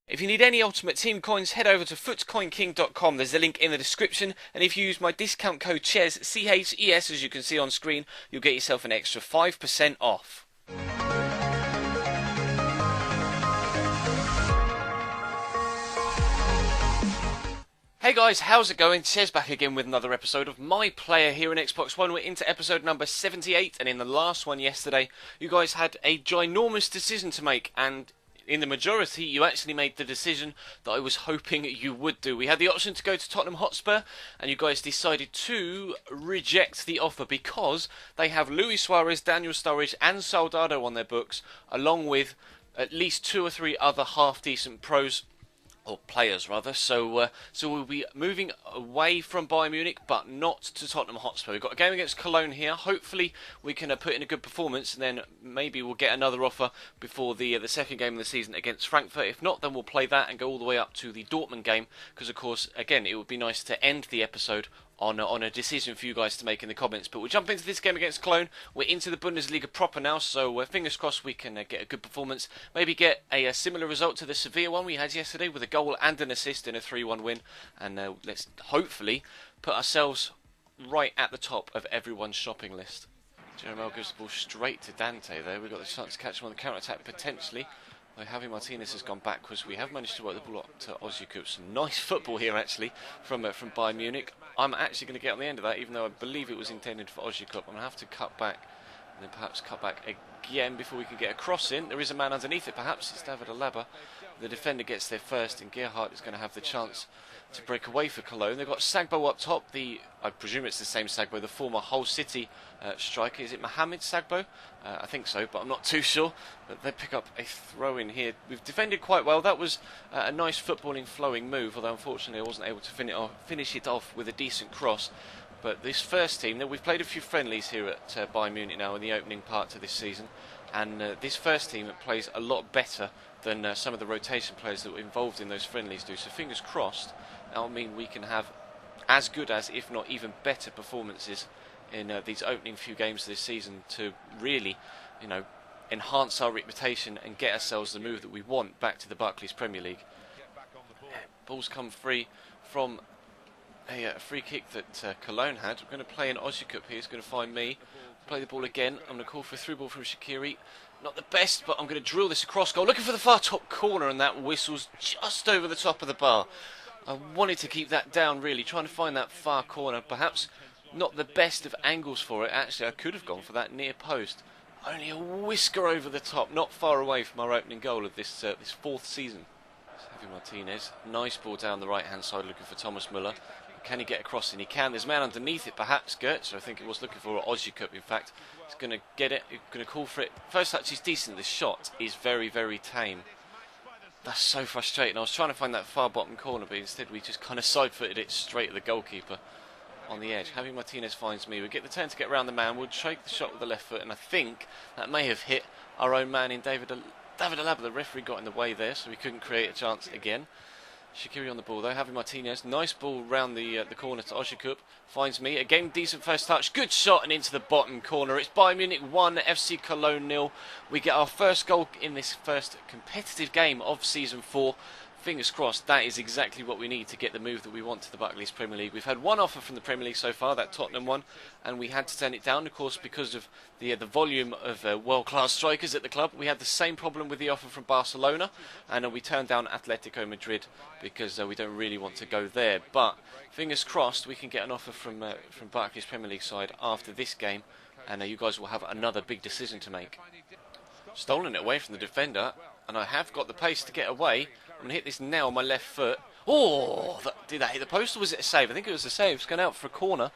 If you need any Ultimate Team coins, head over to footscoinking.com. There's a link in the description, and if you use my discount code CHES, C-H-E-S, as you can see on screen, you'll get yourself an extra 5% off. Hey guys, how's it going? CHES back again with another episode of My Player here in Xbox One. We're into episode number 78, and in the last one yesterday, you guys had a ginormous decision to make, and in the majority, you actually made the decision that I was hoping you would do. We had the option to go to Tottenham Hotspur, and you guys decided to reject the offer because they have Luis Suarez, Daniel Sturridge, and Soldado on their books, along with at least 2 or 3 other half-decent pros. Or players rather, so we'll be moving away from Bayern Munich, but not to Tottenham Hotspur. We've got a game against Cologne here. Hopefully we can put in a good performance, and then maybe we'll get another offer before the second game of the season against Frankfurt. If not, then we'll play that and go all the way up to the Dortmund game, because of course, again, it would be nice to end the episode on a decision for you guys to make in the comments. But we'll jump into this game against Cologne. We're into the Bundesliga proper now, so fingers crossed we can get a good performance. Maybe get a similar result to the Sevilla one we had yesterday with a goal and an assist in a 3-1 win. And let's hopefully put ourselves right at the top of everyone's shopping list. Jeremel gives the ball straight to Dante there. We've got the chance to catch him on the counter-attack potentially. Though Javi Martinez has gone backwards, we have managed to work the ball up to Ozyakup. Some nice football here actually from Bayern Munich. I'm actually going to get on the end of that, even though I believe it was intended for Ozyakup. I'm going to have to cut back, and then perhaps cut back again before we can get a cross in. There is a man underneath it perhaps, it's David Alaba. The defender gets there first, and Gerhardt is going to have the chance to break away for Cologne. They've got Sagbo up top, I presume it's the same Sagbo, the former Hull City striker. Is it Mohamed Sagbo? I think so, but I'm not too sure. But they pick up a throw in here. We've defended quite well. That was a nice footballing, flowing move, although unfortunately I wasn't able to finish it off with a decent cross. But this first team, we've played a few friendlies here at Bayern Munich now in the opening part of this season, and this first team plays a lot better than some of the rotation players that were involved in those friendlies do. So fingers crossed, that'll mean we can have as good as, if not even better, performances in these opening few games of this season to really, enhance our reputation and get ourselves the move that we want back to the Barclays Premier League. Balls come free from a free kick that Cologne had. I'm going to play in Ozyakup here. He's going to find me. Play the ball again. I'm going to call for a through ball from Shaqiri. Not the best, but I'm going to drill this across goal. Looking for the far top corner, and that whistles just over the top of the bar. I wanted to keep that down, really, trying to find that far corner. Perhaps not the best of angles for it. Actually, I could have gone for that near post. Only a whisker over the top, not far away from our opening goal of this fourth season. Javi Martinez, nice ball down the right-hand side, looking for Thomas Müller. Can he get across? And he can. There's a man underneath it, perhaps. Gertz, I think it was looking for Ozyakup, in fact. He's going to get it. He's going to call for it. First touch is decent. The shot is very, very tame. That's so frustrating. I was trying to find that far bottom corner, but instead we just kind of side-footed it straight at the goalkeeper on the edge. Javi Martinez finds me. We get the turn to get around the man. We'll shake the shot with the left foot, and I think that may have hit our own man in David Alaba. The referee got in the way there, so we couldn't create a chance again. Shaqiri on the ball though, Javi Martinez, nice ball round the corner to Ozyakup, finds me, again decent first touch, good shot and into the bottom corner. It's Bayern Munich 1, FC Cologne 0. We get our first goal in this first competitive game of Season 4. Fingers crossed, that is exactly what we need to get the move that we want to the Barclays Premier League. We've had one offer from the Premier League so far, that Tottenham one, and we had to turn it down, of course, because of the volume of world-class strikers at the club. We had the same problem with the offer from Barcelona, and we turned down Atletico Madrid because we don't really want to go there. But fingers crossed, we can get an offer from Barclays Premier League side after this game, and you guys will have another big decision to make. Stolen it away from the defender, and I have got the pace to get away. I'm going to hit this now on my left foot. Oh, did that hit the post or was it a save? I think it was a save. It's going out for a corner.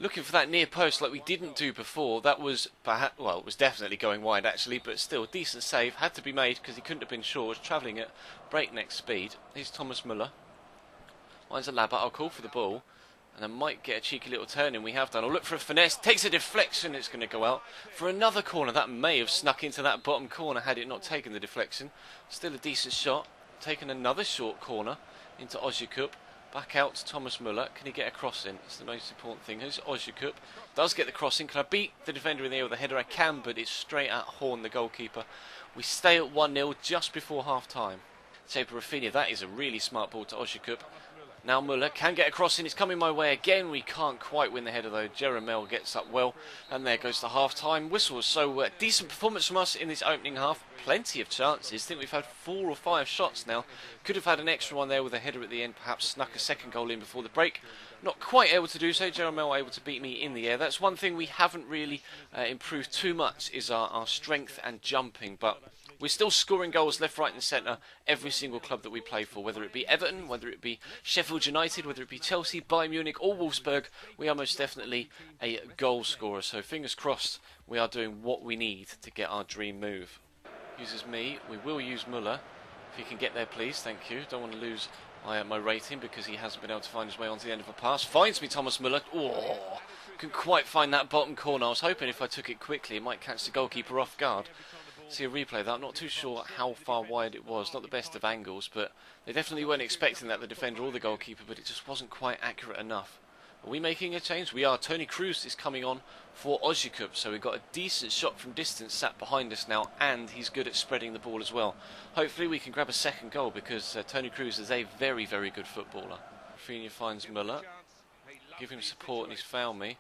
Looking for that near post like we didn't do before. That was perhaps, well, it was definitely going wide actually, but still a decent save. Had to be made because he couldn't have been sure. Was travelling at breakneck speed. Here's Thomas Müller. Mine's Alaba. I'll call for the ball. And I might get a cheeky little turn in. We have done. I'll look for a finesse. Takes a deflection. It's going to go out for another corner. That may have snuck into that bottom corner had it not taken the deflection. Still a decent shot. Taken another short corner into Ozyakup. Back out to Thomas Müller. Can he get a cross in? That's the most important thing. Who's Ozyakup? Does get the cross in. Can I beat the defender in the air with a header? I can, but it's straight at Horn, the goalkeeper. We stay at 1-0 just before half time. shape of Rafinha. That is a really smart ball to Ozikup. Now Muller can get across and it's coming my way again. We can't quite win the header though. Jeremel gets up well and there goes the half-time whistle. So decent performance from us in this opening half. Plenty of chances. I think we've had 4 or 5 shots now. Could have had an extra one there with a header at the end. Perhaps snuck a second goal in before the break. Not quite able to do so. Jeremel able to beat me in the air. That's one thing we haven't really improved too much is our strength and jumping. But we're still scoring goals left, right and centre every single club that we play for, whether it be Everton, whether it be Sheffield United, whether it be Chelsea, Bayern Munich or Wolfsburg. We are most definitely a goal scorer, so fingers crossed we are doing what we need to get our dream move. Uses me, we will use Muller. If he can get there please, thank you. Don't want to lose my rating because he hasn't been able to find his way onto the end of a pass. Finds me Thomas Muller. Oh, couldn't quite find that bottom corner. I was hoping if I took it quickly it might catch the goalkeeper off guard. See a replay of that. I'm not too sure how far wide it was. Not the best of angles, but they definitely weren't expecting that, the defender or the goalkeeper, but it just wasn't quite accurate enough. Are we making a change? We are. Toni Kroos is coming on for Ozikup, so we've got a decent shot from distance sat behind us now, and he's good at spreading the ball as well. Hopefully we can grab a second goal because Toni Kroos is a very, very good footballer. Rafinha finds Muller. Give him support and he's fouled me.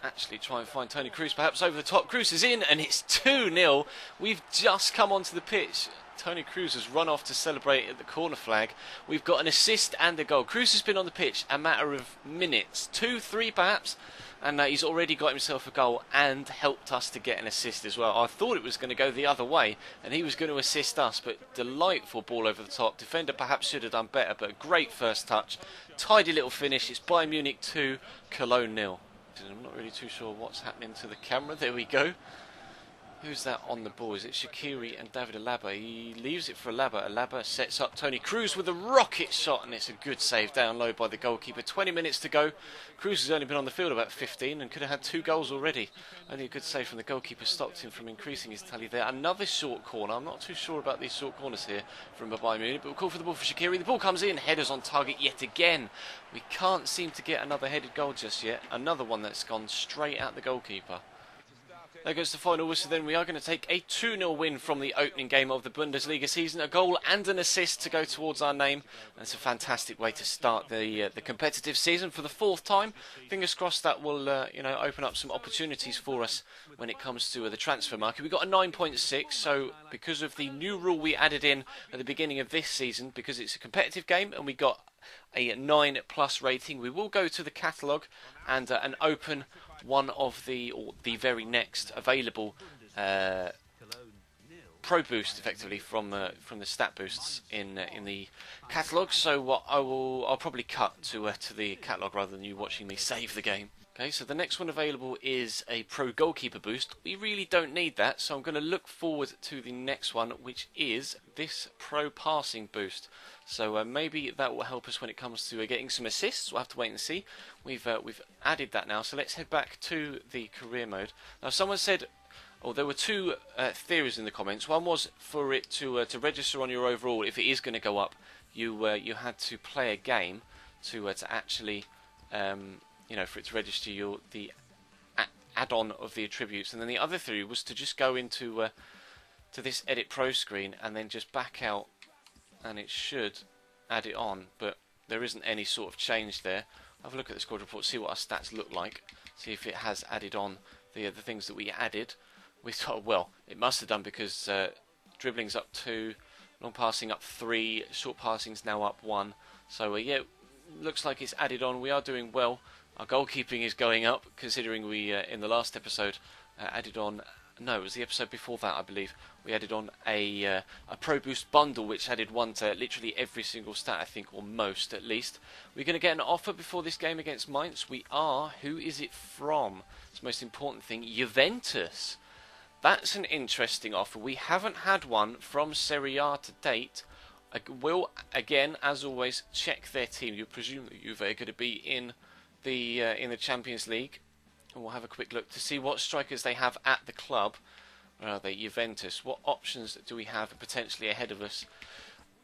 Actually try and find Toni Kroos perhaps over the top. Kroos is in and it's 2-0. We've just come onto the pitch. Toni Kroos has run off to celebrate at the corner flag. We've got an assist and a goal. Kroos has been on the pitch a matter of minutes, 2, 3 perhaps, and he's already got himself a goal and helped us to get an assist as well. I thought it was going to go the other way and he was going to assist us, but delightful ball over the top. Defender perhaps should have done better, but a great first touch. Tidy little finish. It's Bayern Munich 2, Cologne 0. I'm not really too sure what's happening to the camera. There we go. Who's that on the ball? Is it Shaqiri and David Alaba? He leaves it for Alaba. Alaba sets up Toni Kroos with a rocket shot, and it's a good save down low by the goalkeeper. 20 minutes to go. Kroos has only been on the field about 15 and could have had 2 goals already. Only a good save from the goalkeeper stopped him from increasing his tally there. Another short corner. I'm not too sure about these short corners here from Bayern Munich, but we'll call for the ball for Shaqiri. The ball comes in. Headers on target yet again. We can't seem to get another headed goal just yet. Another one that's gone straight at the goalkeeper. There goes the final whistle then. We are going to take a 2-0 win from the opening game of the Bundesliga season. A goal and an assist to go towards our name. And it's a fantastic way to start the competitive season for the 4th time. Fingers crossed that will open up some opportunities for us when it comes to the transfer market. We got a 9.6, so because of the new rule we added in at the beginning of this season, because it's a competitive game and we got a 9+ rating, we will go to the catalogue and open one of the very next available Pro Boost, effectively from the stat boosts in the catalogue. So I'll probably cut to the catalogue rather than you watching me save the game. Okay, so the next one available is a Pro Goalkeeper boost. We really don't need that, so I'm going to look forward to the next one, which is this Pro Passing boost. So maybe that will help us when it comes to getting some assists. We'll have to wait and see. We've added that now, so let's head back to the career mode. Now, someone said, there were 2 theories in the comments. One was for it to register on your overall. If it is going to go up, you had to play a game to actually for it to register the add-on of the attributes. And then the other theory was to just go into to this Edit Pro screen and then just back out, and it should add it on, but there isn't any sort of change there. Have a look at the squad report, see what our stats look like, see if it has added on the things that we added. We thought, well, it must have done because dribbling's up 2, long passing up 3, short passing's now up 1. So yeah, looks like it's added on. We are doing well. Our goalkeeping is going up, considering we in the last episode added on. No, it was the episode before that, I believe. We added on a Pro Boost bundle, which added 1 to literally every single stat, I think, or most at least. We're going to get an offer before this game against Mainz. We are. Who is it from? It's the most important thing. Juventus. That's an interesting offer. We haven't had one from Serie A to date. I will, again, as always, check their team. You presume that Juve are going to be in the Champions League. And we'll have a quick look to see what strikers they have at the club. Where are they? Juventus. What options do we have potentially ahead of us?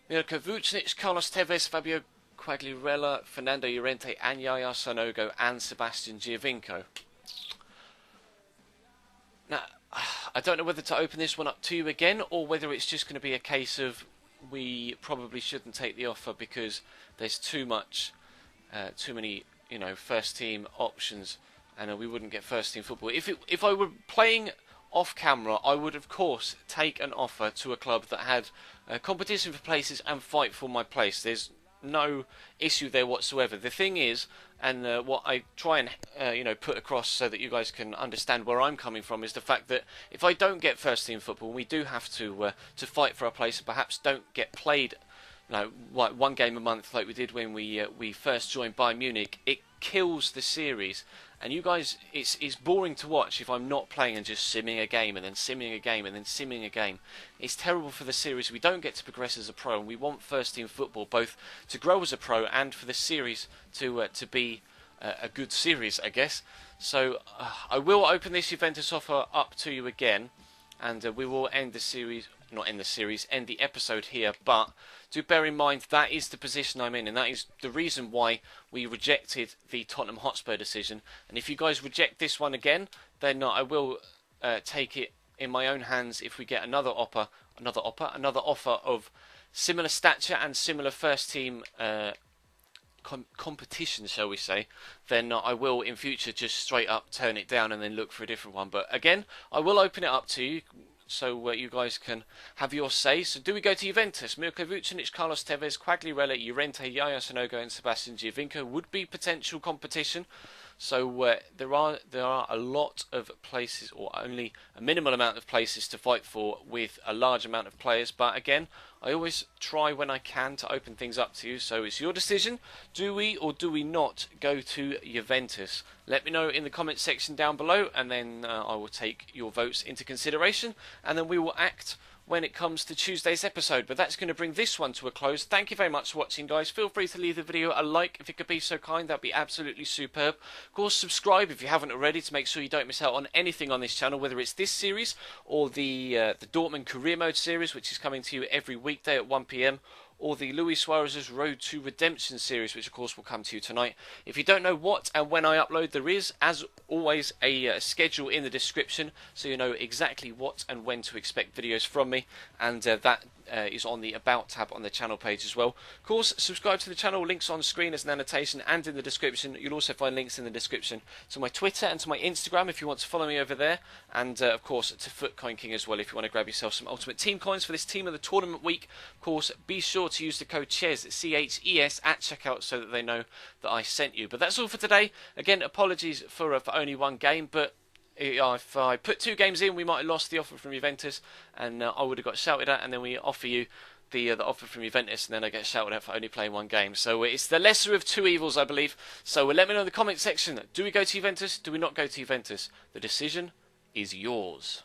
Mirko Vucinic, Carlos Tevez, Fabio Quagliarella, Fernando Llorente, and Yaya Sanogo, and Sebastian Giovinco. Now, I don't know whether to open this one up to you again, or whether it's just going to be a case of we probably shouldn't take the offer because there's too many, first team options, and we wouldn't get first team football. If I were playing off camera, I would of course take an offer to a club that had competition for places and fight for my place. There's no issue there whatsoever. The thing is, and what I try and put across so that you guys can understand where I'm coming from, is the fact that if I don't get first team football, we do have to fight for our place, and perhaps don't get played, one game a month like we did when we first joined Bayern Munich. It kills the series, and you guys, it's boring to watch if I'm not playing and just simming a game and then simming a game and then simming a game. It's terrible for the series. We don't get to progress as a pro, and we want first team football both to grow as a pro and for the series to be a good series, I guess. So I will open this Juventus offer up to you again, and we will end the series. Not end the series, end the episode here, but do bear in mind that is the position I'm in, and that is the reason why we rejected the Tottenham Hotspur decision. And if you guys reject this one again, then I will take it in my own hands if we get another offer of similar stature and similar first team competition, shall we say. Then I will in future just straight up turn it down and then look for a different one. But again, I will open it up to you, so you guys can have your say. So do we go to Juventus? Mirko Vucinic, Carlos Tevez, Quagliarella, Llorente, Yaya Sanogo and Sebastian Giovinco would be potential competition. So there are a lot of places, or only a minimal amount of places to fight for with a large amount of players. But again, I always try when I can to open things up to you. So it's your decision. Do we or do we not go to Juventus? Let me know in the comment section down below, and then I will take your votes into consideration, and then we will act when it comes to Tuesday's episode. But that's going to bring this one to a close. Thank you very much for watching, guys. Feel free to leave the video a like if you could be so kind. That'd be absolutely superb. Of course, subscribe if you haven't already to make sure you don't miss out on anything on this channel, whether it's this series or the Dortmund Career Mode series, which is coming to you every weekday at 1 PM, or the Luis Suarez's Road to Redemption series, which of course will come to you tonight. If you don't know what and when I upload, there is, as always, a schedule in the description, so you know exactly what and when to expect videos from me, and that is on the About tab on the channel page as well. Of course, subscribe to the channel, links on screen as an annotation and in the description. You'll also find links in the description to my Twitter and to my Instagram if you want to follow me over there, and of course to Foot Coin King as well if you want to grab yourself some Ultimate Team coins for this Team of the Tournament week. Of course, be sure to use the code CHES, CHES, at checkout so that they know that I sent you. But that's all for today. Again, apologies for only one game, but if I put 2 games in, we might have lost the offer from Juventus, and I would have got shouted at, and then we offer you the offer from Juventus, and then I get shouted at for only playing 1 game. So it's the lesser of 2 evils, I believe. So let me know in the comment section, do we go to Juventus? Do we not go to Juventus? The decision is yours.